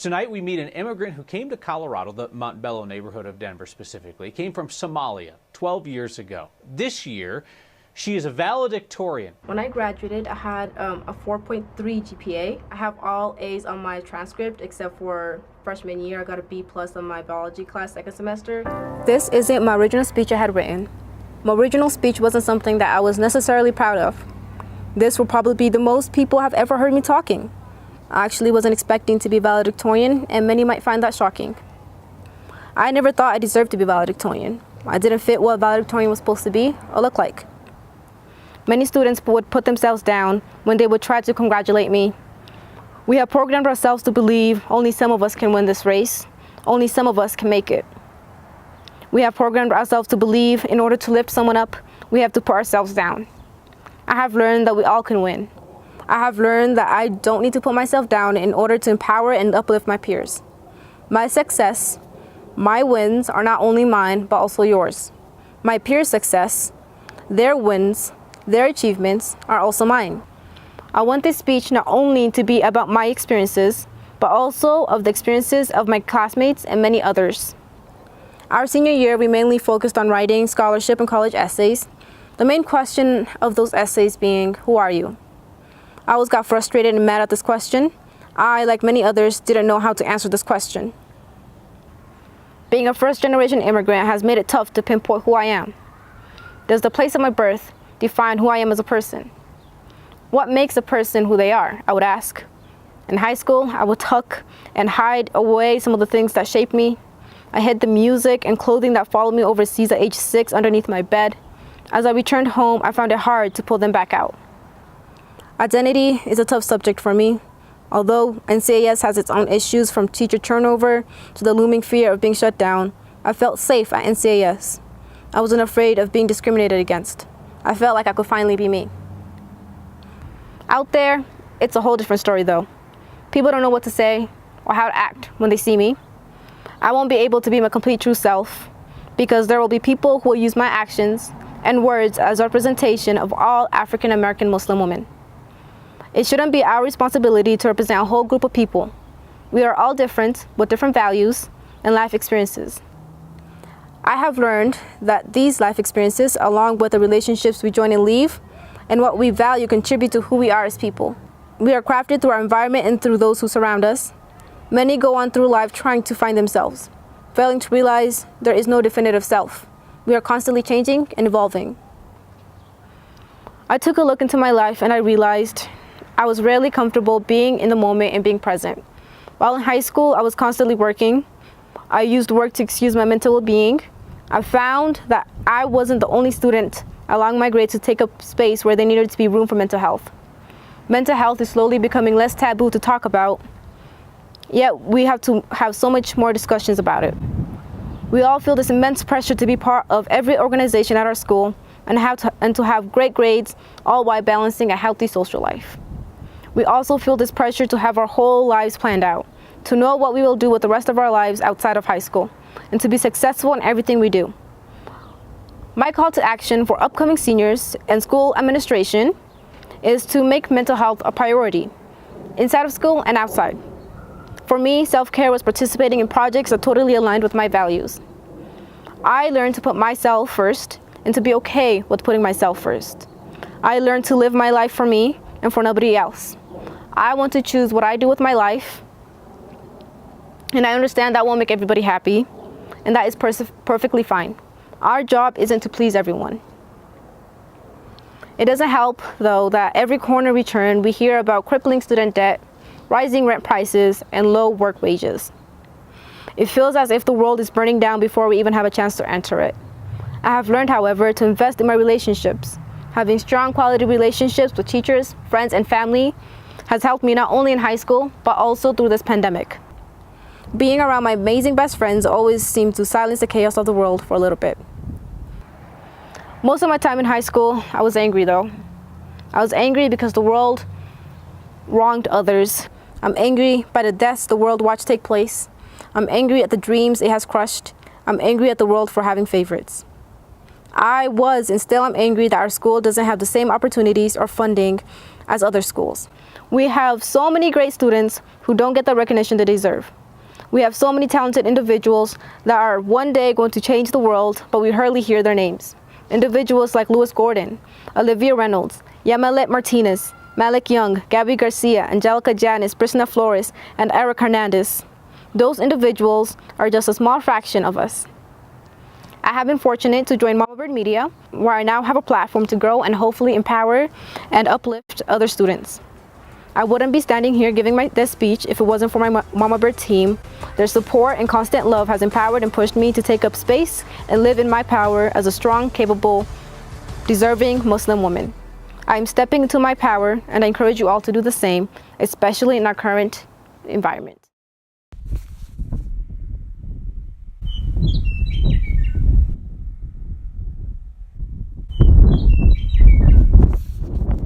Tonight we meet an immigrant who came to Colorado, the Montbello neighborhood of Denver specifically, came from Somalia 12 years ago. This year, she is a valedictorian. When I graduated, I had a 4.3 GPA. I have all A's on my transcript except for freshman year. I got a B+ on my biology class second semester. This isn't my original speech I had written. My original speech wasn't something that I was necessarily proud of. This will probably be the most people have ever heard me talking. I actually wasn't expecting to be valedictorian, and many might find that shocking. I never thought I deserved to be valedictorian. I didn't fit what valedictorian was supposed to be or look like. Many students would put themselves down when they would try to congratulate me. We have programmed ourselves to believe only some of us can win this race, only some of us can make it. We have programmed ourselves to believe in order to lift someone up, we have to put ourselves down. I have learned that we all can win. I have learned that I don't need to put myself down in order to empower and uplift my peers. My success, my wins are not only mine, but also yours. My peers' success, their wins, their achievements are also mine. I want this speech not only to be about my experiences, but also of the experiences of my classmates and many others. Our senior year, we mainly focused on writing scholarship and college essays. The main question of those essays being, who are you? I always got frustrated and mad at this question. I, like many others, didn't know how to answer this question. Being a first-generation immigrant has made it tough to pinpoint who I am. Does the place of my birth define who I am as a person? What makes a person who they are, I would ask. In high school, I would tuck and hide away some of the things that shaped me. I hid the music and clothing that followed me overseas at age 6 underneath my bed. As I returned home, I found it hard to pull them back out. Identity is a tough subject for me. Although NCAS has its own issues, from teacher turnover to the looming fear of being shut down, I felt safe at NCAS. I wasn't afraid of being discriminated against. I felt like I could finally be me. Out there, it's a whole different story though. People don't know what to say or how to act when they see me. I won't be able to be my complete true self because there will be people who will use my actions and words as representation of all African American Muslim women. It shouldn't be our responsibility to represent a whole group of people. We are all different with different values and life experiences. I have learned that these life experiences, along with the relationships we join and leave, and what we value, contribute to who we are as people. We are crafted through our environment and through those who surround us. Many go on through life trying to find themselves, failing to realize there is no definitive self. We are constantly changing and evolving. I took a look into my life and I realized I was rarely comfortable being in the moment and being present. While in high school, I was constantly working. I used work to excuse my mental well-being. I found that I wasn't the only student allowing my grades to take up space where there needed to be room for mental health. Mental health is slowly becoming less taboo to talk about, yet we have to have so much more discussions about it. We all feel this immense pressure to be part of every organization at our school and to have great grades, all while balancing a healthy social life. We also feel this pressure to have our whole lives planned out, to know what we will do with the rest of our lives outside of high school, and to be successful in everything we do. My call to action for upcoming seniors and school administration is to make mental health a priority, inside of school and outside. For me, self-care was participating in projects that totally aligned with my values. I learned to put myself first and to be okay with putting myself first. I learned to live my life for me and for nobody else. I want to choose what I do with my life, and I understand that won't make everybody happy, and that is perfectly fine. Our job isn't to please everyone. It doesn't help, though, that every corner we turn, we hear about crippling student debt, rising rent prices, and low work wages. It feels as if the world is burning down before we even have a chance to enter it. I have learned, however, to invest in my relationships. Having strong quality relationships with teachers, friends, and family has helped me not only in high school, but also through this pandemic. Being around my amazing best friends always seemed to silence the chaos of the world for a little bit. Most of my time in high school, I was angry though. I was angry because the world wronged others. I'm angry by the deaths the world watched take place. I'm angry at the dreams it has crushed. I'm angry at the world for having favorites. I was and still am angry that our school doesn't have the same opportunities or funding as other schools. We have so many great students who don't get the recognition they deserve. We have so many talented individuals that are one day going to change the world, but we hardly hear their names. Individuals like Lewis Gordon, Olivia Reynolds, Yamilet Martinez, Malik Young, Gabby Garcia, Angelica Janis, Brisna Flores, and Eric Hernandez. Those individuals are just a small fraction of us. I have been fortunate to join Mamabird Media, where I now have a platform to grow and hopefully empower and uplift other students. I wouldn't be standing here giving this speech if it wasn't for my Mamabird team. Their support and constant love has empowered and pushed me to take up space and live in my power as a strong, capable, deserving Muslim woman. I am stepping into my power, and I encourage you all to do the same, especially in our current environment.